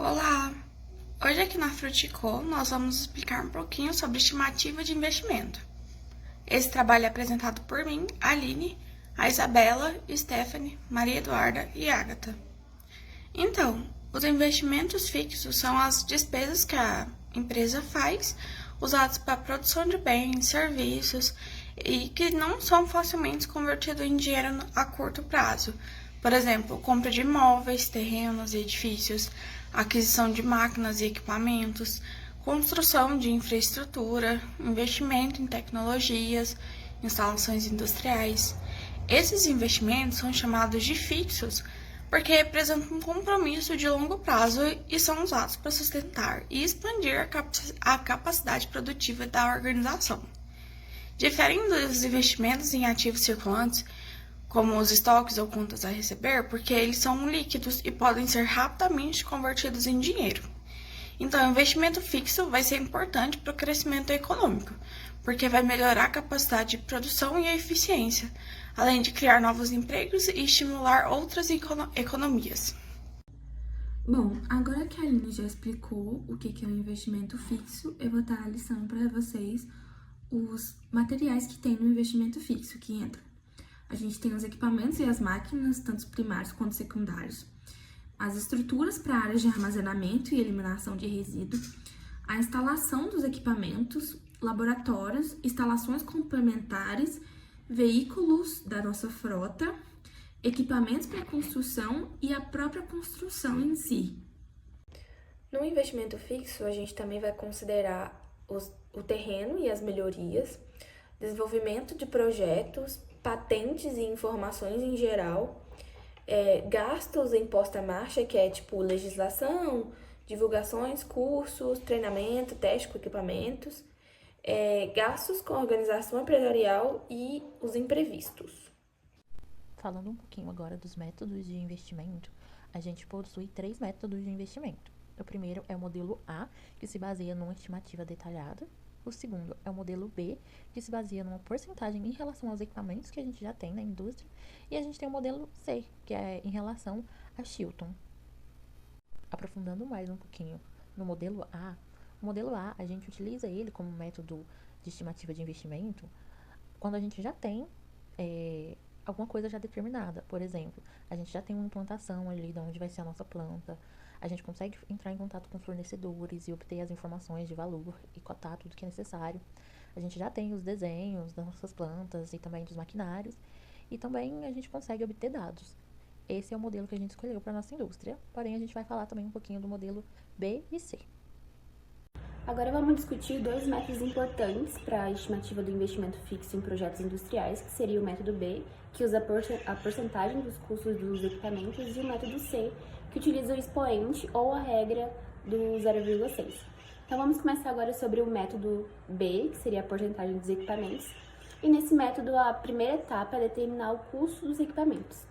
Olá! Hoje aqui na Frutico nós vamos explicar um pouquinho sobre estimativa de investimento. Esse trabalho é apresentado por mim, a Aline, a Isabela, Stephanie, Maria Eduarda e Agatha. Então, os investimentos fixos são as despesas que a empresa faz, usadas para a produção de bens, serviços e que não são facilmente convertidos em dinheiro a curto prazo. Por exemplo, compra de imóveis, terrenos e edifícios, aquisição de máquinas e equipamentos, construção de infraestrutura, investimento em tecnologias, instalações industriais. Esses investimentos são chamados de fixos porque representam um compromisso de longo prazo e são usados para sustentar e expandir a capacidade produtiva da organização. Diferem dos investimentos em ativos circulantes, como os estoques ou contas a receber, porque eles são líquidos e podem ser rapidamente convertidos em dinheiro. Então, o investimento fixo vai ser importante para o crescimento econômico, porque vai melhorar a capacidade de produção e a eficiência, além de criar novos empregos e estimular outras economias. Bom, agora que a Aline já explicou o que é um investimento fixo, eu vou estar listando para vocês os materiais que tem no investimento fixo que entra. A gente tem os equipamentos e as máquinas, tanto primários quanto secundários, as estruturas para áreas de armazenamento e eliminação de resíduo, a instalação dos equipamentos, laboratórios, instalações complementares, veículos da nossa frota, equipamentos para construção e a própria construção em si. No investimento fixo, a gente também vai considerar o terreno e as melhorias, desenvolvimento de projetos, patentes e informações em geral, gastos em posta-marcha, que é tipo legislação, divulgações, cursos, treinamento, teste com equipamentos, gastos com organização empresarial e os imprevistos. Falando um pouquinho agora dos métodos de investimento, a gente possui 3 métodos de investimento. O primeiro é o modelo A, que se baseia numa estimativa detalhada. O segundo é o modelo B, que se baseia numa porcentagem em relação aos equipamentos que a gente já tem na indústria. E a gente tem o modelo C, que é em relação a Chilton. Aprofundando mais um pouquinho no modelo A, o modelo A, a gente utiliza ele como método de estimativa de investimento quando a gente já tem alguma coisa já determinada. Por exemplo, a gente já tem uma implantação ali de onde vai ser a nossa planta, a gente consegue entrar em contato com fornecedores e obter as informações de valor e cotar tudo que é necessário. A gente já tem os desenhos das nossas plantas e também dos maquinários, e também a gente consegue obter dados. Esse é o modelo que a gente escolheu para a nossa indústria, porém a gente vai falar também um pouquinho do modelo B e C. Agora vamos discutir 2 métodos importantes para a estimativa do investimento fixo em projetos industriais, que seria o método B, que usa a porcentagem dos custos dos equipamentos, e o método C, que utiliza o expoente ou a regra do 0,6. Então vamos começar agora sobre o método B, que seria a porcentagem dos equipamentos. E nesse método, a primeira etapa é determinar o custo dos equipamentos,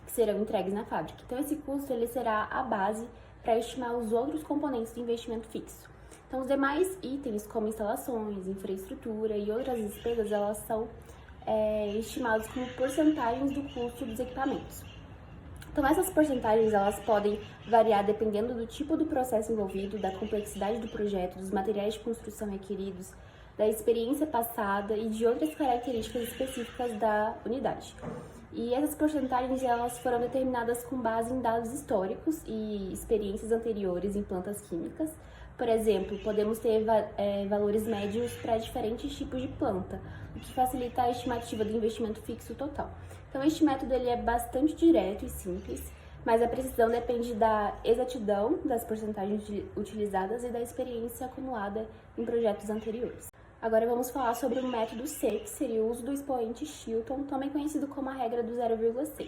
que serão entregues na fábrica. Então esse custo ele será a base para estimar os outros componentes do investimento fixo. Então, os demais itens, como instalações, infraestrutura e outras despesas, elas são estimadas como porcentagens do custo dos equipamentos. Então, essas porcentagens, elas podem variar dependendo do tipo do processo envolvido, da complexidade do projeto, dos materiais de construção requeridos, da experiência passada e de outras características específicas da unidade. E essas porcentagens, elas foram determinadas com base em dados históricos e experiências anteriores em plantas químicas. Por exemplo, podemos ter valores médios para diferentes tipos de planta, o que facilita a estimativa do investimento fixo total. Então, este método ele é bastante direto e simples, mas a precisão depende da exatidão das porcentagens utilizadas e da experiência acumulada em projetos anteriores. Agora vamos falar sobre o método C, que seria o uso do expoente Chilton, também conhecido como a regra do 0,6.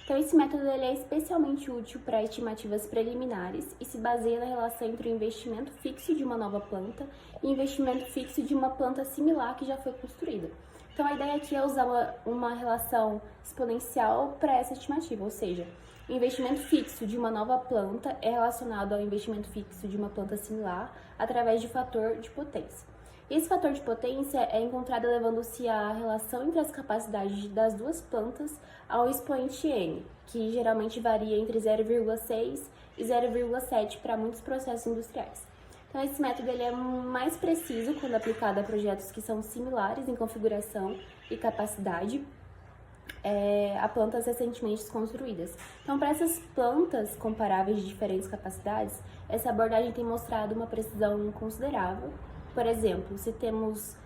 Então, esse método ele é especialmente útil para estimativas preliminares e se baseia na relação entre o investimento fixo de uma nova planta e o investimento fixo de uma planta similar que já foi construída. Então, a ideia aqui é usar uma relação exponencial para essa estimativa, ou seja, o investimento fixo de uma nova planta é relacionado ao investimento fixo de uma planta similar através de fator de potência. Esse fator de potência é encontrado levando-se a relação entre as capacidades das duas plantas ao expoente n, que geralmente varia entre 0,6 e 0,7 para muitos processos industriais. Então, esse método ele é mais preciso quando aplicado a projetos que são similares em configuração e capacidade a plantas recentemente construídas. Então, para essas plantas comparáveis de diferentes capacidades, essa abordagem tem mostrado uma precisão considerável. Por exemplo, se temos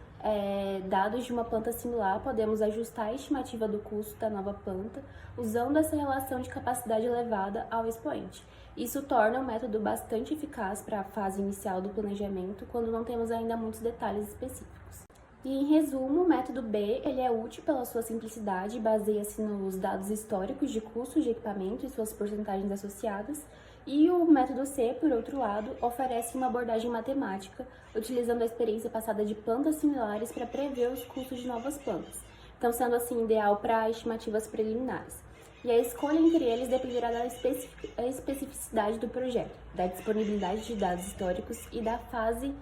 dados de uma planta similar, podemos ajustar a estimativa do custo da nova planta usando essa relação de capacidade elevada ao expoente. Isso torna o método bastante eficaz para a fase inicial do planejamento, quando não temos ainda muitos detalhes específicos. E, em resumo, o método B ele é útil pela sua simplicidade e baseia-se nos dados históricos de custos de equipamento e suas porcentagens associadas. E o método C, por outro lado, oferece uma abordagem matemática, utilizando a experiência passada de plantas similares para prever os custos de novas plantas, então sendo assim ideal para estimativas preliminares. E a escolha entre eles dependerá da especificidade do projeto, da disponibilidade de dados históricos e da fase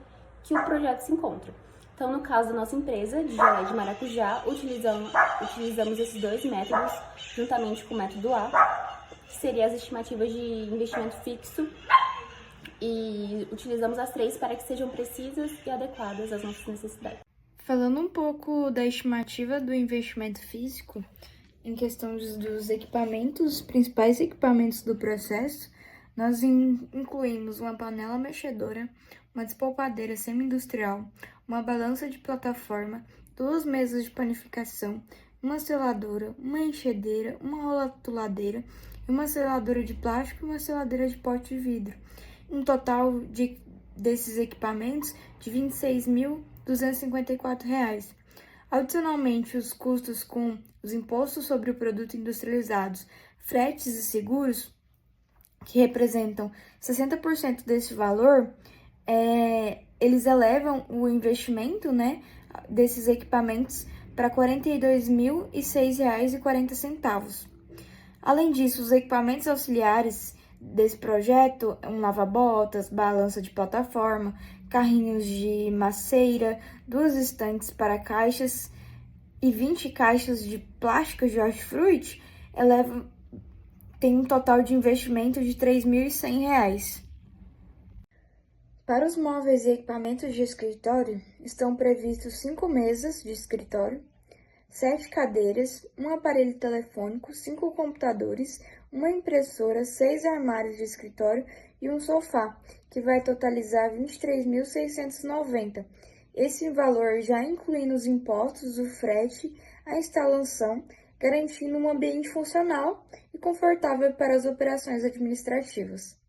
que o projeto se encontra. Então, no caso da nossa empresa, de Geleia de Maracujá, utilizamos esses dois métodos, juntamente com o método A, que seria as estimativas de investimento fixo, e utilizamos as três para que sejam precisas e adequadas às nossas necessidades. Falando um pouco da estimativa do investimento físico, em questão dos equipamentos, principais equipamentos do processo, nós incluímos uma panela mexedora, uma despolpadeira semi-industrial, uma balança de plataforma, 2 mesas de panificação, uma seladora, uma enxadeira, uma rotuladeira, uma seladora de plástico e uma seladeira de pote de vidro. Um total desses equipamentos de R$ 26.254. Adicionalmente, os custos com os impostos sobre o produto industrializados, fretes e seguros, que representam 60% desse valor, eles elevam o investimento, desses equipamentos para R$ 42.006,40. Além disso, os equipamentos auxiliares desse projeto, um lava-botas, balança de plataforma, carrinhos de macieira, 2 estantes para caixas e 20 caixas de plásticos de hortifruti, tem um total de investimento de R$ 3.100. Para os móveis e equipamentos de escritório, estão previstos 5 mesas de escritório, 7 cadeiras, um aparelho telefônico, 5 computadores, uma impressora, 6 armários de escritório e um sofá, que vai totalizar R$ 23.690. Esse valor já incluindo os impostos, o frete, a instalação, garantindo um ambiente funcional e confortável para as operações administrativas.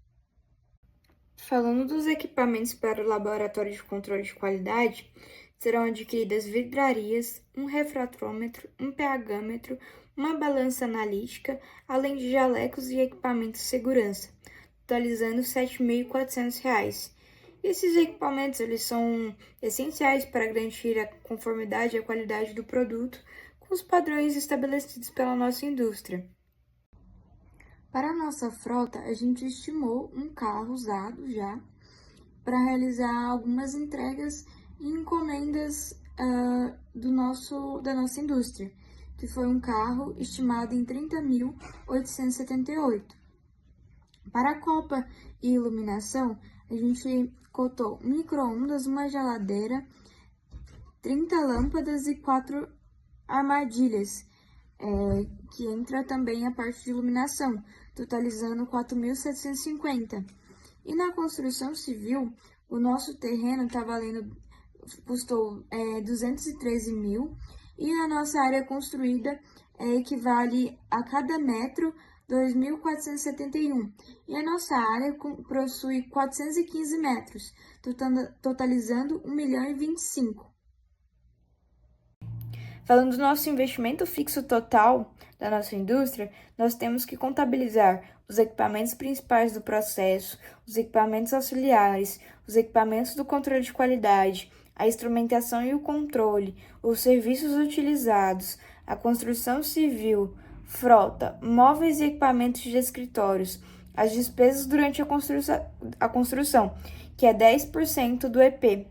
Falando dos equipamentos para o laboratório de controle de qualidade, serão adquiridas vidrarias, um refratômetro, um pH-metro, uma balança analítica, além de jalecos e equipamentos de segurança, totalizando R$ 7.400. Esses equipamentos eles são essenciais para garantir a conformidade e a qualidade do produto com os padrões estabelecidos pela nossa indústria. Para a nossa frota, a gente estimou um carro usado já para realizar algumas entregas e encomendas da nossa indústria, que foi um carro estimado em R$ 30.878. Para a copa e iluminação, a gente cotou um micro-ondas, uma geladeira, 30 lâmpadas e 4 armadilhas, que entra também a parte de iluminação, totalizando R$ 4.750. E na construção civil, o nosso terreno custou 213 mil, e na nossa área construída equivale a cada metro 2.471. E a nossa área possui 415 metros, totalizando 1.025. Falando do nosso investimento fixo total da nossa indústria, nós temos que contabilizar os equipamentos principais do processo, os equipamentos auxiliares, os equipamentos do controle de qualidade, a instrumentação e o controle, os serviços utilizados, a construção civil, frota, móveis e equipamentos de escritórios, as despesas durante a construção, que é 10% do EP,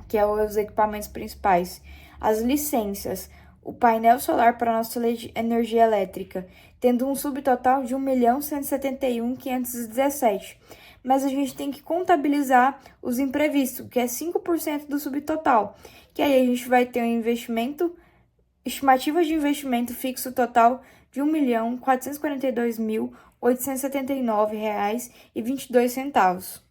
que é os equipamentos principais, as licenças, o painel solar para nossa energia elétrica, tendo um subtotal de 1.171.517. Mas a gente tem que contabilizar os imprevistos, que é 5% do subtotal, que aí a gente vai ter um investimento, estimativa de investimento fixo total de R$ 1.442.879,22.